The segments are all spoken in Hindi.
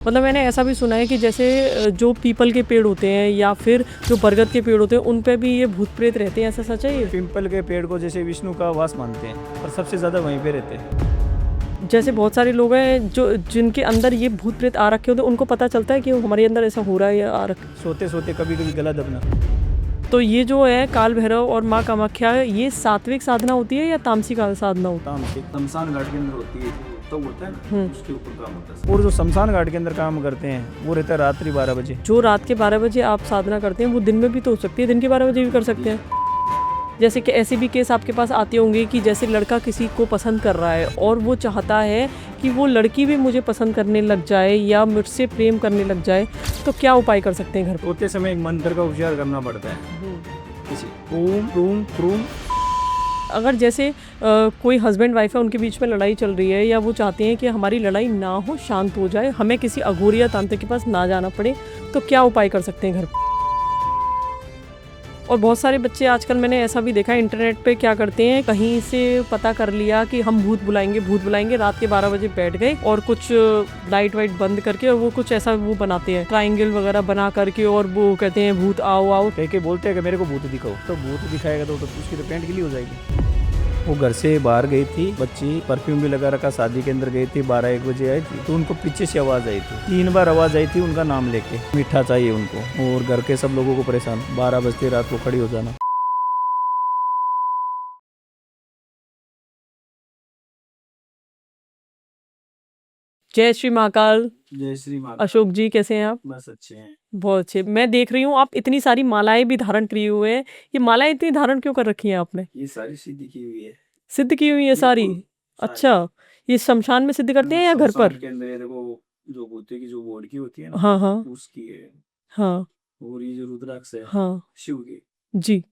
मतलब मैंने ऐसा भी सुना है कि जैसे जो पीपल के पेड़ होते हैं या फिर जो बरगद के पेड़ होते हैं उन पे भी ये भूत प्रेत रहते हैं, ऐसा सच है ये? पिंपल के पेड़ को जैसे विष्णु का वास मानते हैं और सबसे ज़्यादा वहीं पे रहते हैं। जैसे बहुत सारे लोग हैं जो जिनके अंदर ये भूत प्रेत आ रखे होते हैं, उनको पता चलता है कि हमारे अंदर ऐसा हो रहा है या आ रखा। सोते सोते कभी कभी गला दबना। तो ये जो है काल भैरव और माँ कामाख्या, ये सात्विक साधना होती है या तामसिक साधना होती तामसिक शमशान घाट के अंदर होती है, तो होता है है? ना, उसके ऊपर काम होता है। और जो शमशान घाट के अंदर काम करते हैं वो रहता है रात्रि 12 बजे। जो रात के 12 बजे आप साधना करते हैं वो दिन में भी तो हो सकती है, दिन के 12 बजे भी कर सकते हैं। जैसे कि ऐसे भी केस आपके पास आते होंगे कि जैसे लड़का किसी को पसंद कर रहा है और वो चाहता है कि वो लड़की भी मुझे पसंद करने लग जाए या मुझसे प्रेम करने लग जाए, तो क्या उपाय कर सकते हैं घर पर? सोते समय एक मंत्र का उच्चार करना पड़ता है, किसी ओम रूम क्रूम। अगर जैसे कोई हस्बैंड वाइफ है, उनके बीच में लड़ाई चल रही है या वो चाहते हैं कि हमारी लड़ाई ना हो, शांत हो जाए, हमें किसी अघोरी या तांत्रिक के पास ना जाना पड़े, तो क्या उपाय कर सकते हैं घर पर? और बहुत सारे बच्चे आजकल मैंने ऐसा भी देखा है इंटरनेट पे, क्या करते हैं, कहीं से पता कर लिया कि हम भूत बुलाएंगे, रात के 12 बजे बैठ गए और कुछ लाइट वाइट बंद करके और वो कुछ ऐसा वो बनाते हैं, ट्रायंगल वगैरह बना करके, और वो कहते हैं भूत आओ आओ। कह के बोलते हैं कि मेरे को भूत दिखाओ, तो भूत दिखाएगा तो उसकी तो पेंट गिली हो जाएगी। वो घर से बाहर गई थी बच्ची, परफ्यूम भी लगा रखा, शादी के अंदर गई थी, 12-1 बजे आई थी, तो उनको पीछे से आवाज आई थी, 3 बार आवाज आई थी उनका नाम लेके, मीठा चाहिए उनको, और घर के सब लोगों को परेशान, 12 बजते रात को खड़ी हो जाना। जय श्री महाकाल। जय श्री माँ। अशोक जी कैसे हैं आप? बस अच्छे हैं। बहुत अच्छे। मैं देख रही हूँ आप इतनी सारी मालाएं भी धारण किए हुए हैं, ये मालाएं इतनी धारण क्यों कर रखी हैं आपने? ये सारी सिद्धि की हुई है। सिद्ध की हुई है सारी? बिल्कुल, सारी। अच्छा, ये शमशान में सिद्ध करते हैं या घर पर? शमशान के अंदर ये देखो, जो भूते की जो बोर्ड की होती है ना, हाँ हाँ उसकी है। हाँ और ये जो रुद्राक्ष है, हाँ शिव की। जी।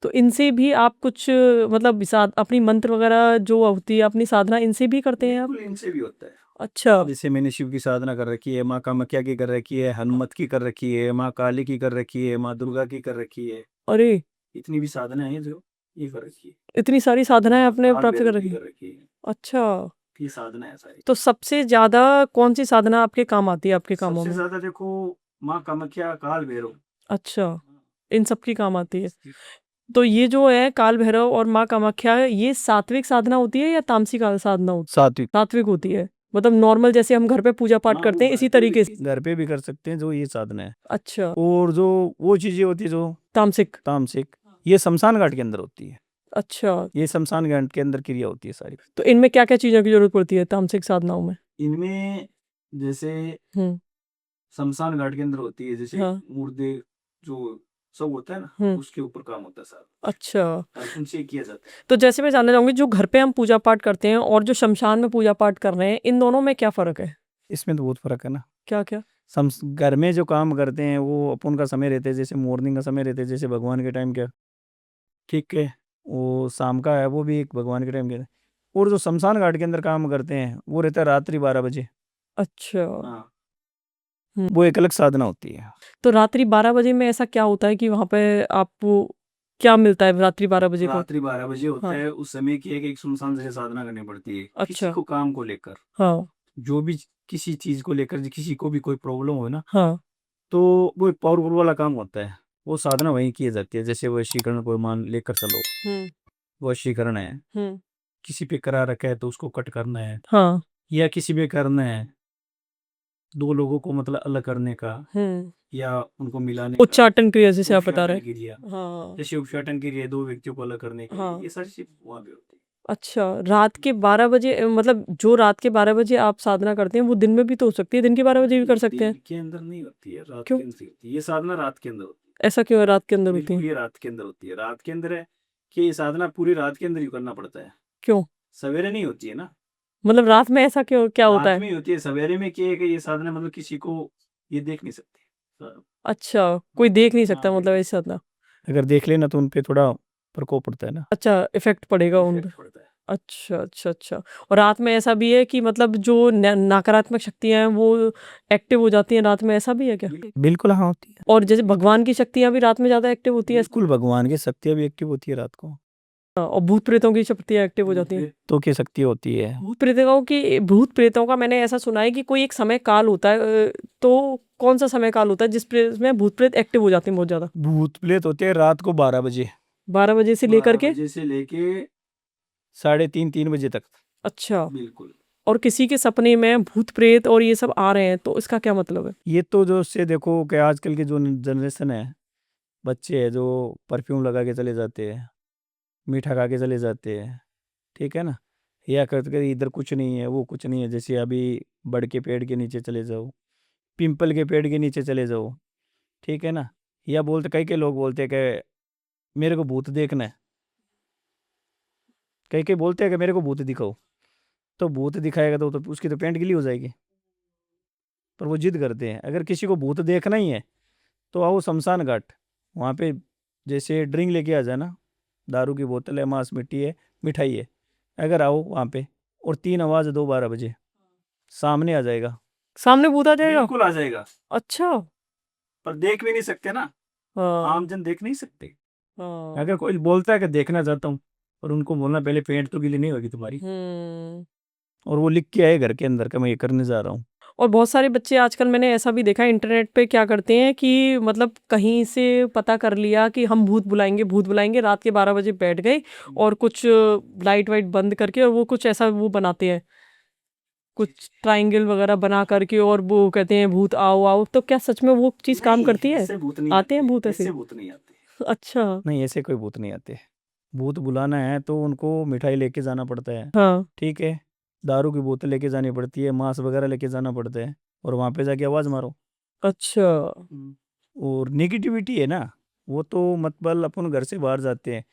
तो इनसे भी आप कुछ मतलब अपनी मंत्र वगैरह जो होती है अपनी साधना, इनसे भी करते हैं आप? बिल्कुल, इनसे भी होता है। अच्छा। जैसे मैंने शिव की साधना कर रखी है, माँ कामाख्या की कर रखी है, हनुमत की कर रखी है, माँ काली की कर रखी है, माँ दुर्गा की कर रखी है। अरे, इतनी भी साधना है जो ये कर रखी है। इतनी सारी साधनाएं आपने काल प्राप्त कर भैरव रखी की हैं? कर रखी है। अच्छा, ये साधना है सारी। तो सबसे ज्यादा कौन सी साधना आपके काम आती है, आपके कामों सबसे में? ज्यादा देखो, माँ कामाख्या, काल भैरव। अच्छा, इन सब की काम आती है। तो ये जो है काल भैरव और माँ कामाख्या, ये सात्विक साधना होती है या तामसिक साधना होती है? सात्विक। सात्विक होती है, मतलब नॉर्मल जैसे हम घर पे पूजा पाठ हाँ, करते हैं इसी तरीके से? घर पे भी कर सकते हैं जो ये साधना है। अच्छा, और जो वो चीजें होती है जो तामसिक। तामसिक, ये शमशान घाट के अंदर होती है। अच्छा, ये शमशान घाट के अंदर क्रिया होती है सारी। तो इनमें क्या क्या चीजों की जरूरत पड़ती है तामसिक साधनाओं में? इनमें जैसे हम्म। शमशान घाट के अंदर होती है, जैसे हाँ। मुर्दे जो सब होता है ना, हम्म। उसके ऊपर काम होता है सारा, अच्छा, और उनसे किया जाता है। तो जैसे मैं जानना चाहूंगी, जो घर पे हम पूजा पाठ करते हैं और जो शमशान में पूजा पाठ कर रहे हैं, इन दोनों में क्या फर्क है? इसमें तो बहुत फर्क है ना। क्या क्या? घर में जो काम करते हैं वो अपन का समय रहता है, जैसे मॉर्निंग का समय रहता है, जैसे भगवान के टाइम क्या, ठीक है, वो शाम का है, वो भी एक भगवान के टाइम के। और जो शमशान घाट के अंदर काम करते हैं वो रहता है रात्रि 12 बजे। अच्छा। हाँ, हम्म। वो एक अलग साधना होती है। तो रात्रि 12 बजे में ऐसा क्या होता है कि वहां पे आपको क्या मिलता है रात्रि 12 बजे को? रात्रि 12 बजे होता हाँ। है, उस समय की एक सुनसान जगह साधना करनी पड़ती है, किसी अच्छा। को काम को लेकर, हाँ जो भी किसी चीज को लेकर किसी को भी कोई प्रॉब्लम हो ना, हाँ। तो वो एक पावरफुल वाला काम होता है, वो साधना वहीं की जाती है। जैसे वशीकरण को मान लेकर चलो, हम्म। वशीकरण है, हम्म। किसी पे करा रखा है तो उसको कट करना है, हाँ। या किसी पे करना है, दो लोगों को मतलब अलग करने का, हम्म। या उनको मिलाने का, उच्चाटन क्रिया जैसे आप बता रहे उच्चाटन क्रिया, हैं। हाँ जैसे उच्चाटन क्रिया, दो व्यक्तियों को अलग करने के लिए, हाँ। ये सारी चीज वहाँ पे होती है। अच्छा, रात के 12 बजे मतलब जो रात के 12 बजे आप साधना करते हैं वो दिन में भी तो हो सकती है, दिन के 12 बजे भी कर सकते हैं? दिन के अंदर नहीं होती है, रात क्यों? के अंदर होती है ये साधना, रात के अंदर होती ऐसा क्यों है रात के अंदर है। होती बिल्कुल, है? ये रात के अंदर होती है, रात के अंदर है कि ये साधना पूरी रात के अंदर ही करना पड़ता है, क्यों? सवेरे नहीं होती है ना। मतलब रात में ऐसा क्यों, क्या होता रात है? में ही होती है, सवेरे में क्या है कि ये साधना मतलब किसी को ये देख नहीं सकते। अच्छा, कोई देख नहीं हाँ, सकता मतलब ऐसा साधना? अगर देख लेना तो उन पे थोड़ा प्रकोप पड़ता है ना, अच्छा, इफेक्ट पड़ेगा उन पे। इफेक्ट पड़ता है। अच्छा अच्छा अच्छा। और रात में ऐसा भी है कि मतलब जो नकारात्मक शक्तियां हैं वो एक्टिव हो जाती हैं रात में, ऐसा भी है क्या? बिल्कुल, हाँ होती है। और जैसे भगवान की शक्तियां भी रात में ज्यादा एक्टिव होती है? बिल्कुल, भगवान की शक्तियाँ भी एक्टिव होती है रात को। और भूत प्रेतों की शक्तियाँ एक्टिव हो जाती हैं। तो की शक्ति होती है। भूत प्रेतों का मैंने ऐसा सुना है कि कोई एक समय काल होता है, तो कौन सा समय काल होता है जिसमें भूत प्रेत एक्टिव हो जाते हैं बहुत ज्यादा? भूत प्रेत होते हैं रात को 12 बजे, 12 बजे से लेकर 12 के? बजे से लेके 3:30-3 बजे तक। अच्छा। बिल्कुल। और किसी के सपने में भूत प्रेत और ये सब आ रहे हैं तो इसका क्या मतलब है? ये तो जो उससे देखो कि आजकल की जो जनरेशन है, बच्चे हैं जो परफ्यूम लगा के चले जाते हैं, मीठा खा के चले जाते हैं, ठीक है ना, या करते करते इधर कुछ नहीं है वो कुछ नहीं है, जैसे अभी बड़ के पेड़ के नीचे चले जाओ, पिंपल के पेड़ के नीचे चले जाओ, ठीक है ना, या बोलते कई कई लोग बोलते हैं कि मेरे को भूत देखना है, कई कई बोलते हैं कि मेरे को भूत दिखाओ, तो भूत दिखाएगा तो उसकी तो पैंट गीली हो जाएगी, पर वो जिद करते हैं। अगर किसी को भूत देखना ही है तो आओ शमशान घाट, वहाँ पे जैसे ड्रिंक लेके आ जाना, दारू की बोतल है, मांस मिट्टी है, मिठाई है, अगर आओ वहाँ पे और 3 आवाज़ दो 12 बजे, सामने आ जाएगा। सामने भूत आ जाएगा? बिल्कुल आ जाएगा, अच्छा। पर देख भी नहीं सकते ना, हाँ। आम जन देख नहीं सकते। हाँ। अगर कोई बोलता है कि देखना चाहता हूँ, और उनको बोलना पहले पेंट तो गीली नहीं होगी तुम्हारी, हम्म। और वो लिख के आए घर के अंदर का मैं ये करने जा रहा हूँ। और बहुत सारे बच्चे आजकल मैंने ऐसा भी देखा है इंटरनेट पे क्या करते हैं कि मतलब कहीं से पता कर लिया कि हम भूत बुलाएंगे, रात के 12 बजे बैठ गए और कुछ लाइट वाइट बंद करके और वो कुछ ऐसा वो बनाते हैं, कुछ ट्रायंगल वगैरह बना करके और वो कहते हैं भूत आओ आओ। तो क्या सच में वो चीज़ काम करती है? ऐसे भूत नहीं आते हैं भूत ऐसे? ऐसे भूत नहीं आते। अच्छा। नहीं, ऐसे कोई भूत नहीं आते। भूत बुलाना है तो उनको मिठाई लेके जाना पड़ता है, हाँ। ठीक है, दारू की बोतल लेके जानी पड़ती है, मांस वगैरह लेके जाना पड़ता है, और वहाँ पे जाके आवाज़ मारो। अच्छा। और नेगेटिविटी है ना, वो तो मतलब अपन घर से बाहर जाते हैं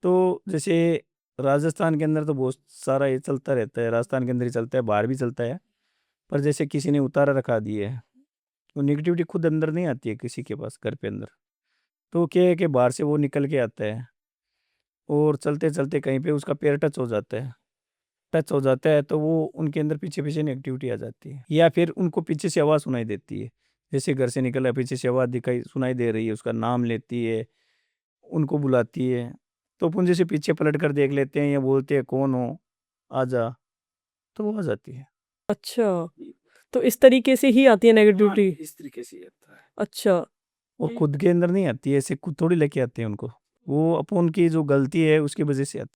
तो जैसे राजस्थान के अंदर तो बहुत सारा ये चलता रहता है, राजस्थान के अंदर ही चलता है, बाहर भी चलता है, पर जैसे किसी ने उतारा रखा दिए है, तो नेगेटिविटी खुद अंदर नहीं आती है किसी के पास घर पे अंदर, तो क्या है कि बाहर से वो निकल के आता है, और चलते चलते कहीं पे उसका पैर टच हो जाता है तो वो उनके अंदर पीछे पीछे नेगेटिविटी आ जाती है, या फिर उनको पीछे से आवाज़ सुनाई देती है, जैसे घर से निकला पीछे से आवाज़ दिखाई सुनाई दे रही है, उसका नाम लेती है, उनको बुलाती है, तो अपन जैसे पीछे पलट कर देख लेते हैं या बोलते हैं कौन हो, आ जा, तो वो आ जाती है। अच्छा। तो इस तरीके से ही आती है हाँ, नेगेटिविटी? इस तरीके से ही आता है। अच्छा। वो खुद के अंदर नहीं आती है, ऐसे खुद थोड़ी लेके आते हैं उनको, वो अपन की जो गलती है उसकी वजह से आती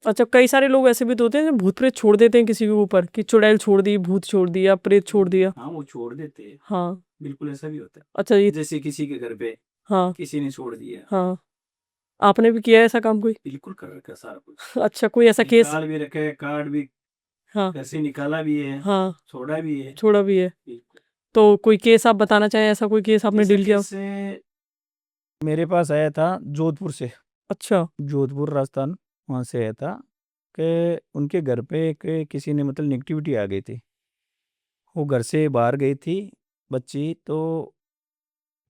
अच्छा, कई सारे लोग ऐसे भी तो होते हैं जो भूत प्रेत छोड़ देते हैं किसी के ऊपर कि चुड़ैल छोड़ दी, भूत छोड़ दिया, प्रेत छोड़ दिया। हाँ, वो छोड़ देते हैं, हाँ। बिल्कुल ऐसा भी होता है। अच्छा ये। जैसे किसी के घर पे हाँ। किसी ने छोड़ दिया, हाँ। आपने भी किया है ऐसा काम कोई? बिल्कुल कर रखा है सारा कुछ, अच्छा, कोई ऐसा केस? निकाल भी रखा है, कार्ड भी हाँ। घर से निकाला भी है, हाँ। छोड़ा भी है, छोड़ा भी है? बिल्कुल। तो कोई केस आप बताना चाहें, ऐसा कोई केस आपने ऐसा डील किया हो? कैसे मेरे पास आया था जोधपुर से, अच्छा। जोधपुर राजस्थान, वहाँ से आया था कि उनके घर पे किसी ने मतलब नेगेटिविटी आ गई थी, वो घर से बाहर गई थी बच्ची, तो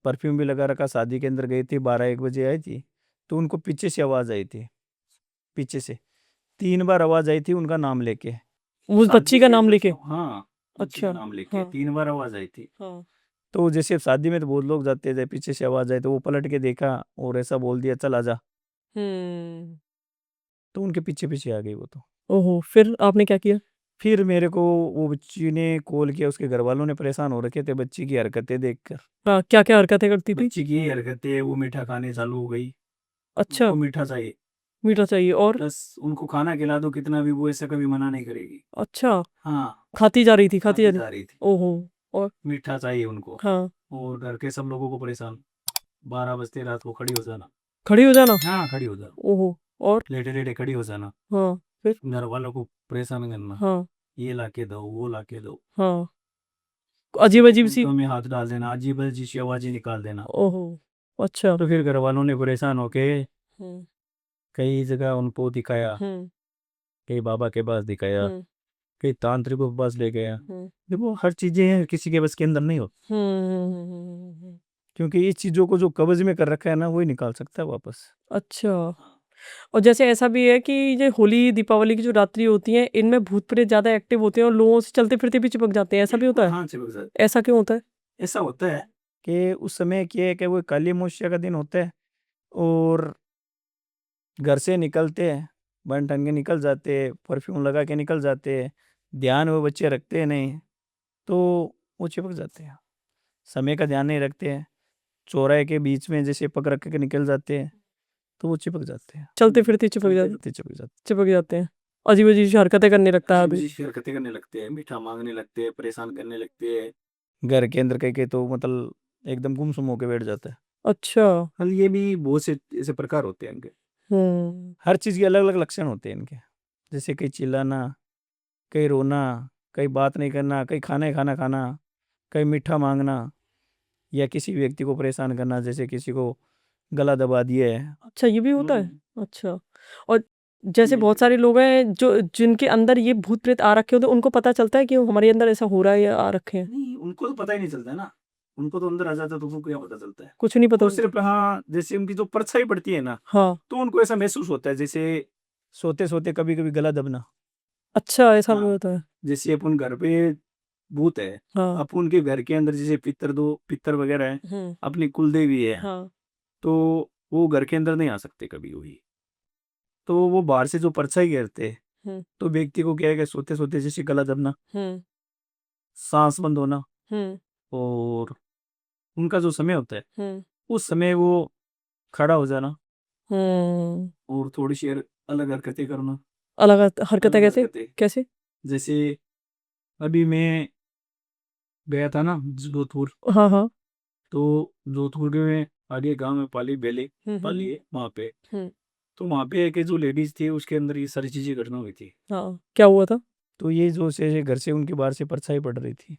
परफ्यूम भी लगा रखा, शादी के अंदर गई थी, 12-1 बजे आई थी, तो उनको पीछे से आवाज़ आई थी, पीछे से 3 बार आवाज़ आई थी उनका नाम लेके, उस बच्ची शादी का के नाम अंदर, लेके? हाँ, बच्ची का अच्छा। नाम लेके हाँ। 3 बार आवाज़ आई थी। हाँ। तो जैसे अब शादी में तो बहुत लोग जाते थे, पीछे से आवाज़ आई तो वो पलट के देखा और ऐसा बोल दिया चल आजा, हम्म। तो उनके पीछे पीछे आ गई वो तो। ओहो, फिर आपने क्या किया? फिर मेरे को वो बच्ची ने कॉल किया, उसके घर वालों ने परेशान हो रखे थे बच्ची की हरकतें देखकर, हाँ, क्या क्या हरकतें करती थी? बच्ची की हरकतें, वो मीठा खाने चालू हो गई, अच्छा। उनको मीठा चाहिए, मीठा चाहिए और? प्लस उनको खाना खिला दो कितना भी, वो ऐसा कभी मना नहीं करेगी। अच्छा। हाँ, खाती जा रही थी, खाती जा खाती रही? जा रही थी, ओहो। और? मीठा चाहिए उनको, हाँ। और घर के सब लोगों को परेशान, 12 बजते रात को खड़ी हो जाना, खड़ी हो जाना? हाँ खड़ी हो जाना, ओहो। और? लेटे लेटे खड़ी हो जाना, हाँ। फिर? घर वालों को परेशान करना, हाँ। ये लाके दो वो लाके दो, हाँ। अजीब अजीब सी। तो में हाथ डाल देना, अजीब अजीब सी आवाजें निकाल देना। ओहो। अच्छा। तो फिर घर वालों ने परेशान होके हम्म। कई जगह उनको दिखाया, हम्म। कई बाबा के पास दिखाया, हम्म। कई तांत्रिकों के पास ले गया, हम्म। देखो हर चीजें किसी के बस के अंदर नहीं होती, हम्म। क्योंकि इस चीजों को जो कब्ज में कर रखा है ना वही निकाल सकता है वापस। अच्छा। और जैसे ऐसा भी है कि ये होली दीपावली की जो रात्रि होती है इनमें भूत प्रेत ज्यादा एक्टिव होते हैं और लोगों से चलते फिरते भी चिपक जाते हैं, ऐसा भी होता है? हाँ, चिपक जाते। ऐसा क्यों होता है? ऐसा होता है कि उस समय क्या है कि वो काली अमावस्या का दिन होता है, और घर से निकलते हैं, बन ठन के निकल जाते हैं, परफ्यूम लगा के निकल जाते हैं, ध्यान वो बच्चे रखते हैं नहीं, तो वो चिपक जाते हैं। समय का ध्यान नहीं रखते हैं, चौराहे के बीच में जैसे पग रख के निकल जाते हैं, तो वो चिपक जाते हैं। चलते फिरते चिपक चलते जाते फिरते चिपक जाते चिपक जाते हैं, अजीब अजीब सी हरकतें करने लगता है हैं। आदमी। अजीब-सी हरकतें करने लगते हैं, मीठा मांगने लगते हैं, परेशान करने लगते हैं। घर के अंदर कहीं कहीं तो मतलब एकदम गुमसुम होके बैठ जाता है। अच्छा। हल ये भी बहुत से ऐसे प्रकार होते हैं इनके। हम्म। हर चीज़ के अलग अलग लक्षण होते हैं इनके। जैसे कहीं चिल्लाना, कहीं रोना, कहीं बात नहीं करना, कहीं खाना ही खाना खाना, कहीं मीठा मांगना, या किसी व्यक्ति को परेशान करना, जैसे किसी को गला दबा दिया है। अच्छा, ये भी होता है। अच्छा। और जैसे ये बहुत सारे लोग हैं जो जिनके अंदर ये भूत प्रेत आ रखे होते हैं, उनको पता चलता है कि हमारे अंदर ऐसा हो रहा है या आ रखे हैं? नहीं, उनको तो पता ही नहीं चलता है ना। उनको तो अंदर आ जाता है तो उनको क्या पता चलता है। कुछ नहीं पता वो उनको। सिर्फ हाँ, जैसे उनकी जो परछाई पड़ती है ना, हाँ। तो उनको ऐसा महसूस होता है जैसे सोते सोते कभी कभी गला दबना। अच्छा, ऐसा भी हाँ, होता है। जैसे अपन घर पे भूत है, हाँ। अपन के घर के अंदर जैसे पितर वगैरह है, हम्म। अपनी कुलदेवी है, हाँ। तो वो घर के अंदर नहीं आ सकते कभी भी। तो वो बाहर से जो परछाई घेरते हैं, हम्म। तो व्यक्ति को क्या है कि सोते सोते जैसे गला दबना, हम्म। सांस बंद होना, हम्म। और उनका जो समय होता है हम्म। उस समय वो खड़ा हो जाना, हम्म। और थोड़ी सी अलग हरकतें करना। अलग हरकतें अलग कैसे? हरकतें कैसे? जैसे अभी मैं गया था ना जोधपुर, हाँ हाँ। तो जोधपुर के में आगे गांव में पाली बेले हम्म। पाली है वहाँ पे। हम्म। तो वहाँ पे एक जो लेडीज थी उसके अंदर ये सारी चीजें घटना हुई थी। हाँ, क्या हुआ था? तो ये जो से घर से उनके बाहर से परछाई पड़ रही थी,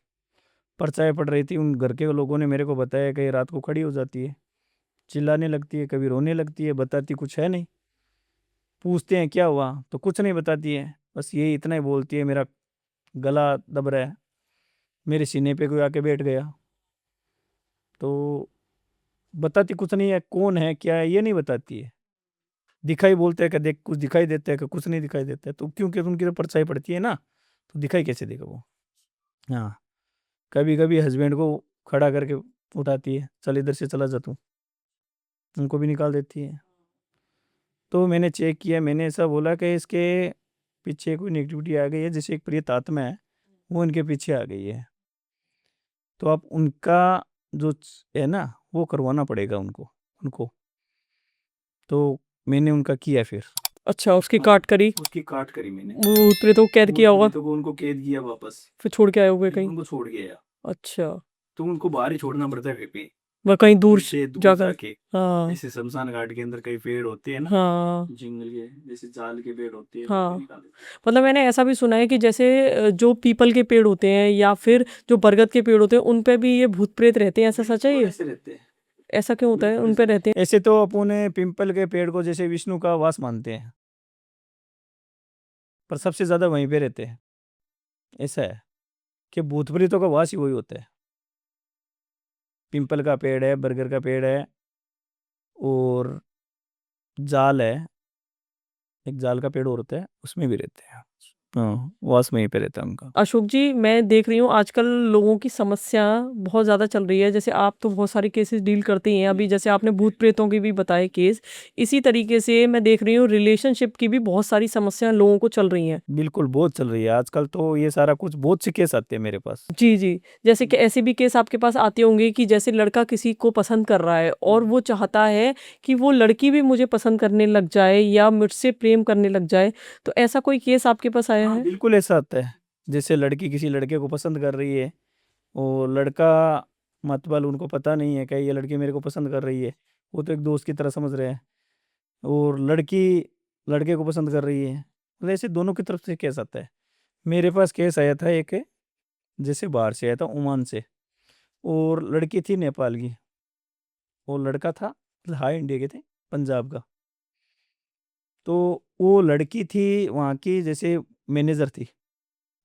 परछाई पड़ रही थी, उन घर के लोगों ने मेरे को बताया कि ये रात को खड़ी हो जाती है, चिल्लाने लगती है, कभी रोने लगती है, बताती कुछ है नहीं। पूछते हैं क्या हुआ, तो कुछ नहीं बताती है, बस ये इतना ही बोलती है मेरा गला दब रहा है, मेरे सीने पे कोई आके बैठ गया। तो बताती कुछ नहीं है, कौन है क्या है ये नहीं बताती है। दिखाई बोलते हैं कि देख कुछ दिखाई देता है कि कुछ नहीं दिखाई देता है, तो क्योंकि उनकी तो परछाई पड़ती है ना, तो दिखाई कैसे देगा वो। हाँ, कभी कभी हस्बैंड को खड़ा करके उठाती है, चल इधर से चला जा तू, उनको भी निकाल देती है। तो मैंने चेक किया, मैंने ऐसा बोला कि इसके पीछे कोई नेगेटिविटी आ गई है, जैसे एक प्रिय आत्मा है वो इनके पीछे आ गई है। तो अब उनका जो है ना वो करवाना पड़ेगा उनको उनको। तो मैंने उनका किया फिर। अच्छा, उसकी हाँ, काट करी। उसकी काट करी मैंने। भूत प्रेतों को कैद भूत किया होगा। प्रेतों को उनको कैद किया वापस, फिर छोड़ के आए होगे फिर कहीं। उनको छोड़ गया। अच्छा। तो उनको बाहर ही छोड़ना पड़ता है पे, वह कहीं दूर जैसे दूर जाकर। जाके। हाँ। जैसे शमशान घाट के अंदर कई पेड़ होते हैं ना, हाँ। जंगल के जैसे जाल के पेड़ होते हैं, वहाँ पे हाँ, निकाल देते हैं। मतलब मैंने ऐसा भी सुना है कि जैसे जो पीपल के पेड़ होते हैं या फिर जो बरगद के पेड़ होते हैं उन पे भी ये भूत प्रेत रहते हैं, ऐसा सच है बिल्कुल ये? ऐसे रहते हैं। ऐसा क्यों होता है, बिल्कुल उन पे ऐसे रहते हैं? ऐसे तो अपने पिंपल के पेड़ को जैसे विष्णु का वास मानते हैं, पर सबसे ज्यादा वहीं पे रहते हैं। ऐसा है कि भूत प्रेतों का वास ही वही होता है। पिंपल का पेड़ है, बरगद का पेड़ है, और जाल है, एक जाल का पेड़ और होता है उसमें भी रहते हैं। हाँ, वास वहीं पे रहता है उनका। अशोक जी, मैं देख रही हूँ आजकल लोगों की समस्या बहुत ज़्यादा चल रही है। जैसे आप तो बहुत सारे केसेस डील करते ही हैं, अभी जैसे आपने भूत प्रेतों के भी बताए केस, इसी तरीके से मैं देख रही हूँ रिलेशनशिप की भी बहुत सारी समस्याएं लोगों को चल रही हैं। बिल्कुल बहुत चल रही है आजकल तो ये सारा कुछ, बहुत से केस आते हैं मेरे पास। जी जी। जैसे कि ऐसे भी केस आपके पास आते होंगे कि जैसे लड़का किसी को पसंद कर रहा है और वो चाहता है कि वो लड़की भी मुझे पसंद करने लग जाए या मुझसे प्रेम करने लग जाए, तो ऐसा कोई केस आपके पास आया हाँ है? बिल्कुल ऐसा आता है। जैसे लड़की किसी लड़के को पसंद कर रही है, और लड़का मतबल उनको पता नहीं है कि ये लड़की मेरे को पसंद कर रही है, वो तो एक दोस्त की तरह समझ रहे हैं, और लड़की लड़के को पसंद कर रही है, मतलब ऐसे दोनों की तरफ से केस आता है। मेरे पास केस आया था एक, जैसे बाहर से आया था ओमान से, और लड़की थी नेपाल की, और लड़का था मतलब हाई इंडिया के थे, पंजाब का। तो वो लड़की थी वहाँ की जैसे मैनेजर थी,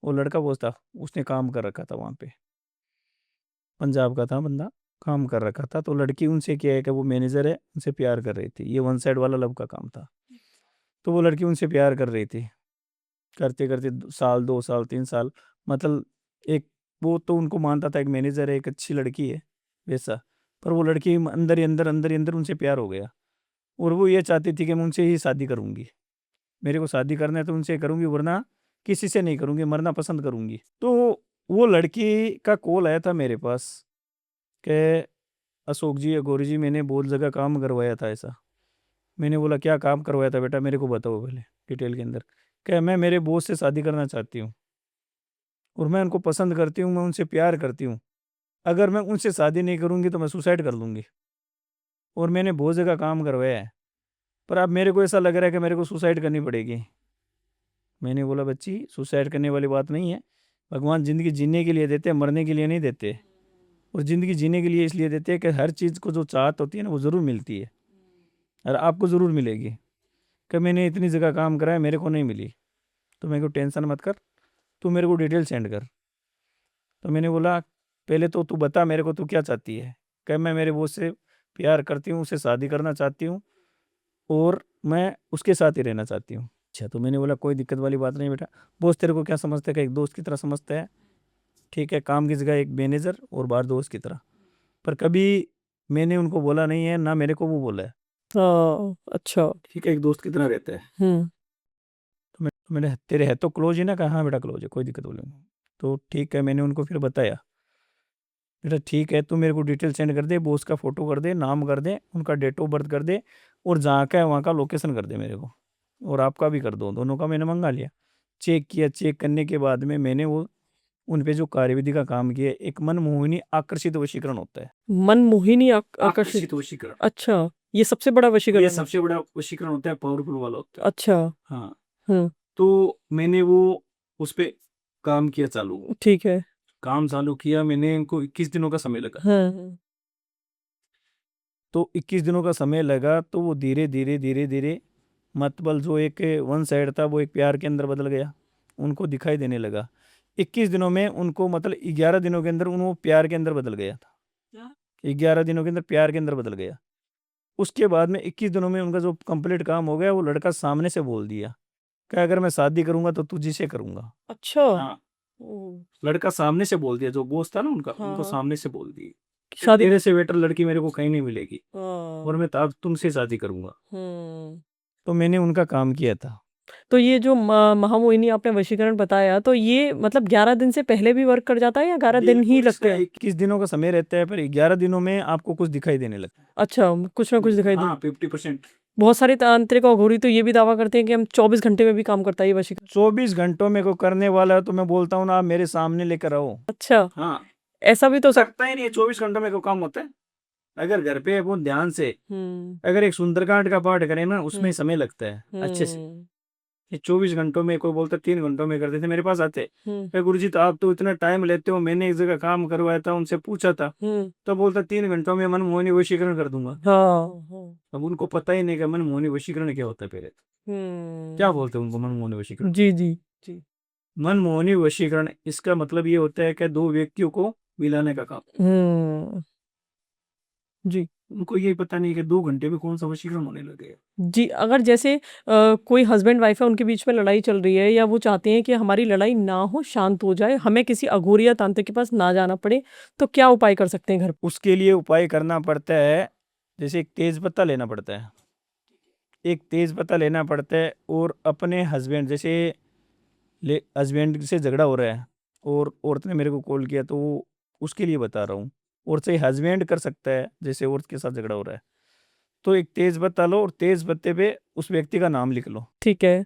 वो लड़का वो था, उसने काम कर रखा था वहाँ पे, पंजाब का था बंदा, काम कर रखा था। तो लड़की उनसे क्या है कि वो मैनेजर है, उनसे प्यार कर रही थी, ये वन साइड वाला लव का काम था। तो वो लड़की उनसे प्यार कर रही थी, करते करते साल 2 साल 3 साल, मतलब एक, वो तो उनको मानता था एक मैनेजर है, एक अच्छी लड़की है वैसा, पर वो लड़की अंदर ही अंदर उनसे प्यार हो गया। और वो ये चाहती थी कि मैं उनसे ही शादी करूंगी, मेरे को शादी करना है तो उनसे करूंगी, वरना किसी से नहीं करूंगी, मरना पसंद करूंगी। तो वो लड़की का कॉल आया था मेरे पास कि अशोक जी, गौरी जी, मैंने बहुत जगह काम करवाया था ऐसा। मैंने बोला क्या काम करवाया था बेटा, मेरे को बताओ पहले डिटेल के अंदर। क्या मैं मेरे बॉस से शादी करना चाहती हूँ और मैं उनको पसंद करती हूँ, मैं उनसे प्यार करती हूँ, अगर मैं उनसे शादी नहीं करूँगी तो मैं सुसाइड कर लूँगी, और मैंने बहुत जगह काम करवाया है, पर अब मेरे को ऐसा लग रहा है कि मेरे को सुसाइड करनी पड़ेगी। मैंने बोला बच्ची, सुसाइड करने वाली बात नहीं है, भगवान ज़िंदगी जीने के लिए देते हैं, मरने के लिए नहीं देते। और ज़िंदगी जीने के लिए इसलिए देते हैं कि हर चीज़ को जो चाहत होती है ना वो ज़रूर मिलती है, और आपको ज़रूर मिलेगी। कि मैंने इतनी जगह काम कराया, मेरे को नहीं मिली, तो मेरे को टेंशन मत कर, तू मेरे को डिटेल सेंड कर। तो मैंने बोला पहले तो तू बता मेरे को, तू क्या चाहती है। कह मैं मेरे बॉस से प्यार करती हूँ, उससे शादी करना चाहती हूँ और मैं उसके साथ ही रहना चाहती हूँ। अच्छा, तो मैंने बोला कोई दिक्कत वाली बात नहीं बेटा, बॉस तेरे को क्या समझता है कि एक दोस्त की तरह समझता है, ठीक है, काम की जगह एक मैनेजर और बाहर दोस्त की तरह। पर कभी मैंने उनको बोला नहीं है, ना मेरे को वो बोला है। हाँ, अच्छा। ठीक है, एक दोस्त की तरह रहता है। तो मैंने तेरे है तो क्लोज ही ना, कहा हाँ बेटा क्लोज है, कोई दिक्कत बोले। तो ठीक है, मैंने उनको फिर बताया बेटा ठीक है, तू मेरे को डिटेल सेंड कर दे, बॉस का फोटो कर दे, नाम कर दे, उनका डेट ऑफ बर्थ कर दे, और जहाँ का है वहाँ का लोकेशन कर दे मेरे को, और आपका भी कर दो। दोनों का मैंने मंगा लिया, चेक किया। चेक करने के बाद में मैंने वो उन पे जो कार्यविधि का काम किया, एक मनमोहिनी आकर्षित वशीकरण होता है। मनमोहिनी आकर्षित। वशीकरण, अच्छा, ये सबसे बड़ा ये वशीकरण है। सबसे बड़ा वशीकरण होता है, पावरफुल वाला होता है। अच्छा। हाँ, हम्म। तो मैंने वो उस पे काम किया चालू, ठीक है। काम चालू किया मैंने। इनको 21 दिनों का समय लगा। हाँ। तो 21 दिनों का समय लगा, तो वो धीरे धीरे धीरे धीरे मतलब जो एक वन साइड था वो एक प्यार के अंदर बदल गया, उनको दिखाई देने लगा। 21 दिनों में उनको मतलब 11 दिनों के अंदर उनको प्यार के अंदर बदल गया था। 11 दिनों के अंदर प्यार के अंदर बदल गया। उसके बाद में 21 दिनों में उनका जो कंप्लीट काम हो गया, वो लड़का सामने से बोल दिया कि अगर मैं शादी करूंगा तो तुझी से करूंगा। अच्छा। हाँ, ओ, लड़का सामने से बोल दिया, जो बॉस था ना उनका, हाँ उनको हाँ। सामने से बोल दिया कि शादी। तेरे से बेटर लड़की मेरे को कहीं नहीं मिलेगी, हाँ। और मैं अब तुमसे शादी करूंगा। हम्म। तो मैंने उनका काम किया था। तो ये जो महामोहिनी आपने वशीकरण बताया, तो ये मतलब 11 दिन से पहले भी वर्क कर जाता है या 11 दिन ही बिल्कुल, लगते इसका हैं? 21 दिनों का समय रहता है, पर 11 दिनों में आपको कुछ दिखाई देने लगता है। अच्छा, कुछ ना कुछ दिखाई दे। हाँ, 50%। बहुत सारे तांत्रिक और अघोरी तो ये भी दावा करते हैं कि हम 24 घंटे में भी काम करता है ये वशीकरण। 24 घंटों में को करने वाला है, तो मैं बोलता हूँ ना, आप मेरे सामने लेकर आओ। अच्छा, हाँ, ऐसा भी तो सकता ही नहीं है, 24 घंटों में को काम होता है। अगर घर पे वो ध्यान से हम्म। अगर एक सुंदरकांड का पाठ करें ना, उसमें समय लगता है अच्छे से। हम्म। ये 24 घंटों में, कोई बोलता 3 घंटों में करते थे, मेरे पास आते। हम्म। गुरु जी, तो आप तो इतना टाइम लेते हो, मैंने एक जगह काम करवाया था, उनसे पूछा था, हम्म। तो बोलता 3 घंटों में मनमोहनी वशीकरण कर दूंगा। हाँ। अब उनको पता ही नहीं कि मनमोहनी वशीकरण क्या होता है। पहले क्या बोलते हैं उनको मनमोहनी वशीकरण? जी जी जी। मनमोहनी वशीकरण, इसका मतलब ये होता है कि दो व्यक्तियों को मिलाने का काम। जी उनको ये पता नहीं कि 2 घंटे में कौन सा वशीकरण होने लगे। जी। अगर जैसे कोई हस्बैंड वाइफ है, उनके बीच में लड़ाई चल रही है, या वो चाहते हैं कि हमारी लड़ाई ना हो, शांत हो जाए, हमें किसी अघोरी या तांत्रिक के पास ना जाना पड़े, तो क्या उपाय कर सकते हैं घर पे? उसके लिए उपाय करना पड़ता है, जैसे एक तेज पत्ता लेना पड़ता है, एक तेज पत्ता लेना पड़ता है, और अपने हस्बैंड, जैसे हस्बैंड से झगड़ा हो रहा है और औरत ने मेरे को कॉल किया, तो उसके लिए बता रहा हूँ। और चाहे हस्बैंड कर सकता है, जैसे औरत के साथ झगड़ा हो रहा है, तो एक तेज पत्ता लो, और तेज पत्ते पे उस व्यक्ति का नाम लिख लो। ठीक है।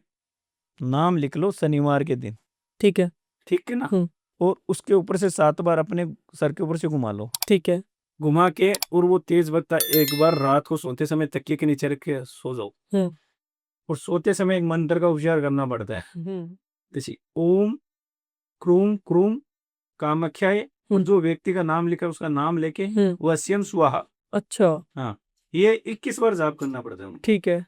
नाम लिख लो शनिवार के दिन। ठीक है। ठीक है ना? हम्म। और उसके ऊपर से 7 बार अपने सर के ऊपर से घुमा लो। ठीक है। घुमा के, और वो तेज पत्ता एक बार रात को सोते समय तकिए के नीचे रख के सो जाओ। हम्म। और सोते समय एक मंत्र का उच्चार करना पड़ता है, हम्म। जैसे ओम क्रूम क्रूम कामाख्याय, और जो व्यक्ति का नाम लिखा है उसका नाम लेके वस्यम स्वाहा। अच्छा। हाँ, ये 21 बार जाप करना पड़ता है उनको, ठीक है।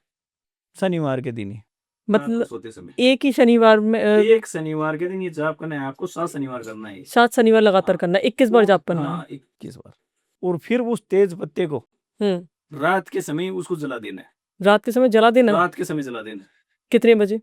शनिवार के दिन ही, रात को मतलब सोते समय। एक ही शनिवार में एक शनिवार के दिन ये जाप करना है आपको, 7 शनिवार करना है। 7 शनिवार लगातार हाँ, करना है, 21 बार जाप करना है। हाँ, 21 बार। और फिर उस तेज पत्ते को हम्म। रात के समय उसको जला देना है। रात के समय जला देना? रात के समय जला देना है, कितने बजे?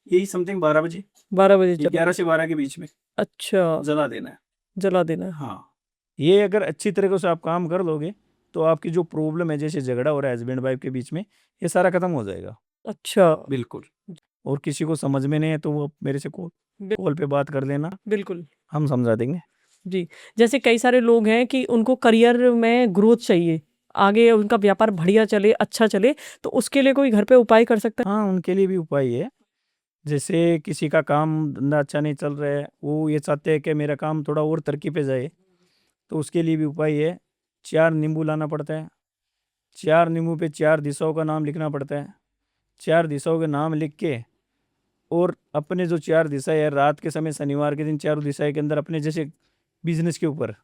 यही समथिंग 12 बजे, 12 बजे जला? 11 से 12 के बीच में अच्छा, जला देना है। जला देना है। हाँ, ये अगर अच्छी तरीके से आप काम कर लोगे, तो तो आपकी जो प्रॉब्लम है, जैसे झगड़ा हो रहा है हस्बैंड वाइफ के बीच में, ये सारा खत्म हो जाएगा। अच्छा। बिल्कुल। और किसी को समझ में नहीं है तो वो मेरे से कॉल पे बात कर लेना, बिल्कुल हम समझा देंगे। जी। जैसे कई सारे लोग हैं कि उनको करियर में ग्रोथ चाहिए, आगे उनका व्यापार बढ़िया चले, अच्छा चले, तो उसके लिए कोई घर पे उपाय कर सकता है? हाँ, उनके लिए भी उपाय है। जैसे किसी का काम धंधा अच्छा नहीं चल रहा है, वो ये चाहते हैं कि मेरा काम थोड़ा और तरक्की पे जाए, तो उसके लिए भी उपाय है। 4 नींबू लाना पड़ता है, 4 नींबू पे 4 दिशाओं का नाम लिखना पड़ता है। 4 दिशाओं के नाम लिख के, और अपने जो 4 दिशाएं है, रात के समय शनिवार के दिन चारों दिशाएं के अंदर अपने जैसे बिजनेस के ऊपर,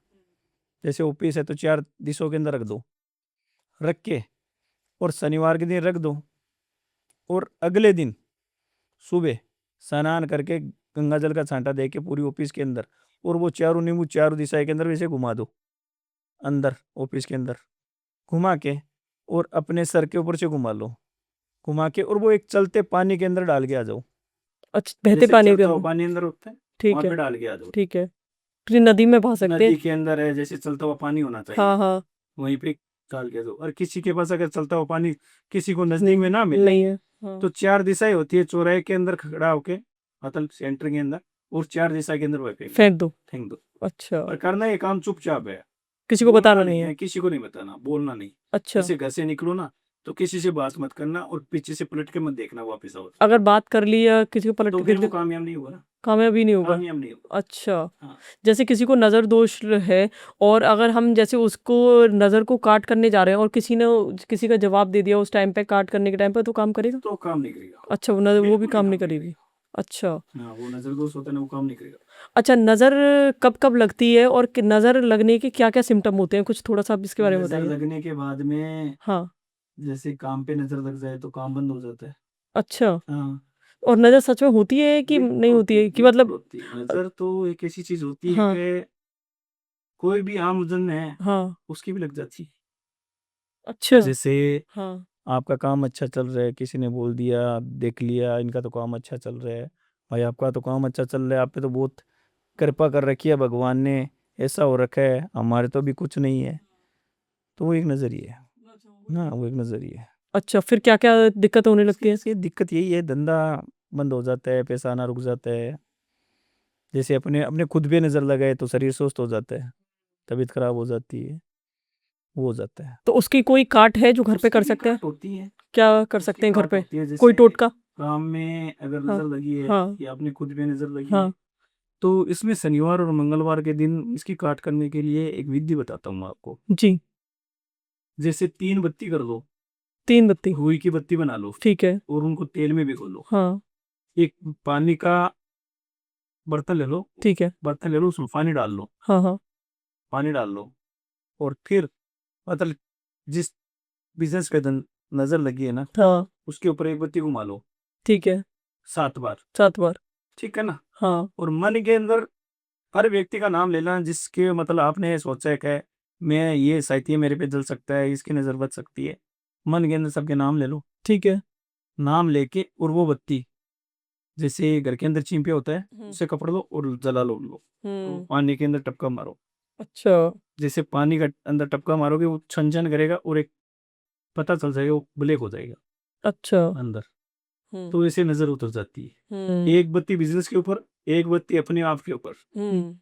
जैसे ऑफिस है तो 4 दिशाओं के अंदर रख दो, रख के और शनिवार के दिन रख दो, और अगले दिन सुबह स्नान करके गंगा जल का छांटा दे के पूरी ऑफिस के अंदर, और वो चारों नींबू चारों दिशाएं के अंदर वैसे घुमा दो, अंदर ऑफिस के अंदर घुमा के, और अपने सर के ऊपर से घुमा लो, घुमा के, और वो एक चलते पानी के अंदर डाल के आ जाओ। अच्छा, बहते जैसे पानी के चलता हुआ अंदर। पानी अंदर होता है, ठीक वहां है, पे डाल के आ जाओ। ठीक है। फिर नदी में बहा सकते नदी हैं? के अंदर है, जैसे चलता हुआ पानी होना चाहिए, हाँ हाँ। वहीं पे डाल के दो। और किसी के पास अगर चलता हुआ पानी किसी को नजदीक में ना मिले, नहीं है। हाँ। तो 4 दिशाएं होती है, चौराहे के अंदर खड़ा होके, मतलब सेंटर के अंदर, और 4 दिशा के अंदर वह फेंक दो। फेंक दो। अच्छा, और करना ये काम चुपचाप है, किसी को बोलना बताना नहीं है? है, किसी को नहीं बताना, बोलना नहीं। अच्छा, जैसे घर से निकलो ना, तो किसी से बात मत करना, और पीछे से पलट के मत देखना वापस आओ, अगर बात कर ली या किसी को पलट तो के फिर देख वो लिया, कामयाब नहीं होगा ना, कामयाबी नहीं होगा। कामयाब नहीं होगा। अच्छा, हाँ। जैसे किसी को नज़र दोष है, और अगर हम जैसे उसको नज़र को काट करने जा रहे हैं और किसी ने किसी का जवाब दे दिया उस टाइम पे, काट करने के टाइम पे, तो काम करेगा? तो काम नहीं करेगा, अच्छा, वो नज़र, वो भी बिल्कुल काम नहीं नहीं करेगी। अच्छा। हाँ, वो नजर दोष होता है ना, वो काम नहीं करेगा। अच्छा, नज़र कब कब लगती है, और नज़र लगने के क्या क्या सिम्टम होते हैं? कुछ थोड़ा सा आप इसके बारे में नजर बताइए। लगने के बाद में, हाँ। जैसे काम पे नजर लग जाए तो काम बंद हो जाता है। अच्छा, हाँ, और नज़र सच में होती है कि बिल्कुल नहीं होती होती है, है, कि बिल्कुल मतलब? होती है। नजर तो एक ऐसी चीज होती है हाँ कि कोई भी आम जन है, हाँ। उसकी भी लग जाती है। अच्छा। जैसे हाँ। आपका काम अच्छा चल रहा है, किसी ने बोल दिया, देख लिया, इनका तो काम अच्छा चल रहा है, भाई आपका तो काम अच्छा चल रहा है, आप पे तो बहुत कृपा कर रखी है भगवान ने, ऐसा हो रखा है, हमारे तो अभी कुछ नहीं है, तो वो एक नज़रिया है ना, वो एक नज़रिया है। अच्छा, फिर क्या क्या दिक्कत होने लगती इसकी है? इसकी दिक्कत यही है, धंधा बंद हो जाता है, पैसा आना रुक जाता है। जैसे अपने अपने खुद पे नज़र लगाए तो शरीर सुस्त हो जाता है, तबीयत खराब हो जाती है, वो हो जाता है। तो उसकी कोई काट है जो घर पे उसकी कर भी सकते हैं? काट होती है, क्या कर उसकी सकते हैं घर काट पे? होती है। कोई जैसे टोटका? काम में अगर हाँ नज़र लगी है, हाँ या अपने खुद पे नज़र लगी है, हाँ। तो इसमें शनिवार और मंगलवार के दिन इसकी काट करने के लिए एक विधि बताता हूँ मैं आपको। जी। जैसे 3 बत्ती कर लो, 3 बत्ती। रुई की बत्ती बना लो, ठीक है। और उनको तेल में भिगो लो। हाँ। एक पानी का बर्तन ले लो, ठीक है। बर्तन ले लो, उसमें पानी डाल लो, हाँ हाँ पानी डाल लो, और फिर मतलब जिस बिजनेस पे नजर लगी है ना, हाँ। उसके ऊपर एक बत्ती घुमा लो ठीक है। 7 बार। 7 बार। ठीक है ना। हाँ। और मन के अंदर हर व्यक्ति का नाम लेना, जिसके मतलब आपने सोचा है कि मैं ये साहित्य मेरे पे जल सकता है, इसकी नजर बच सकती है, मन के अंदर सबके नाम ले लो। ठीक है। नाम लेके, और वो बत्ती जैसे घर के अंदर चिंपिया होता है, हम्म उससे कपड़ लो और जला लो, तो हम्म। पानी के अंदर टपका मारो। अच्छा। जैसे पानी का अंदर टपका मारोगे, वो छन छन करेगा, और एक पता चल जाएगा, वो ब्लैक हो जाएगा अच्छा। अंदर, हम्म तो ऐसे नजर उतर जाती है। हम्म एक बत्ती बिजनेस के ऊपर, एक बत्ती अपने आप के ऊपर। हम्म।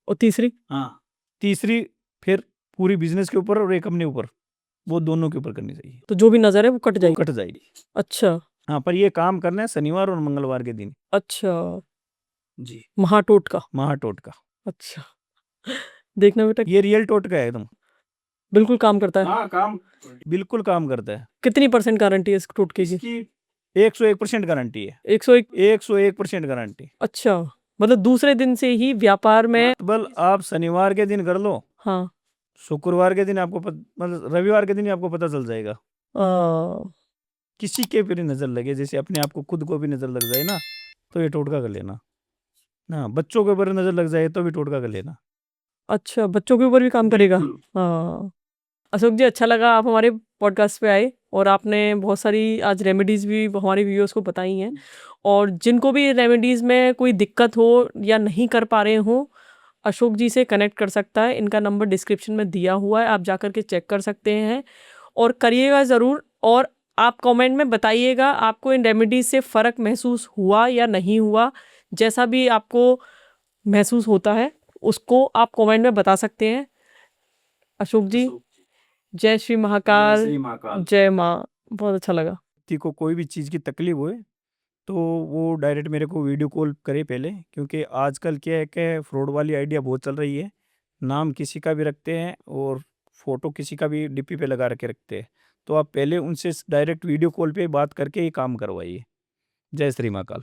और तीसरी? हाँ, तीसरी फिर पूरी बिजनेस के ऊपर, और एक अपने ऊपर, वो दोनों के ऊपर करनी चाहिए, तो जो भी नजर है वो कट वो जाएगी? कट जाएगी। अच्छा। हाँ, पर ये काम करना है शनिवार और मंगलवार के दिन। अच्छा, जी, महाटोटका। महाटोटका। अच्छा। देखना बेटा, ये रियल टोटका है एकदम। बिल्कुल काम करता है? हाँ, काम बिल्कुल काम करता है। कितनी परसेंट गारंटी है इस टोटके की? इसकी 101% गारंटी है, 101? 101% गारंटी। अच्छा, मतलब दूसरे दिन से ही व्यापार में? मतलब आप शनिवार के दिन कर लो, हाँ। शुक्रवार के दिन आपको मतलब रविवार के दिन ही आपको पता चल जाएगा। आ, किसी के भी नजर लगे, जैसे अपने आप को खुद को भी नजर लग जाए ना, तो ये टोटका कर लेना। हाँ, बच्चों के ऊपर नजर लग जाए तो भी टोटका कर लेना। अच्छा, बच्चों के ऊपर भी काम करेगा? बिल्कुल। हाँ। अशोक जी, अच्छा लगा आप हमारे पॉडकास्ट पे आए, और आपने बहुत सारी आज रेमेडीज़ भी हमारे व्यूअर्स को बताई हैं, और जिनको भी रेमेडीज़ में कोई दिक्कत हो या नहीं कर पा रहे हो, अशोक जी से कनेक्ट कर सकता है। इनका नंबर डिस्क्रिप्शन में दिया हुआ है, आप जाकर के चेक कर सकते हैं और करिएगा ज़रूर। और आप कमेंट में बताइएगा आपको इन रेमेडीज से फ़र्क महसूस हुआ या नहीं हुआ। जैसा भी आपको महसूस होता है उसको आप कमेंट में बता सकते हैं। अशोक जी, जय श्री महाकाल, श्री महाकाल। जय माँ। बहुत अच्छा लगा। व्यक्ति को कोई भी चीज़ की तकलीफ होए तो वो डायरेक्ट मेरे को वीडियो कॉल करे पहले, क्योंकि आजकल क्या है कि फ्रॉड वाली आइडिया बहुत चल रही है। नाम किसी का भी रखते हैं और फोटो किसी का भी डीपी पे लगा के रखते हैं। तो आप पहले उनसे डायरेक्ट वीडियो कॉल पे बात करके ये काम करवाइए। जय श्री महाकाल।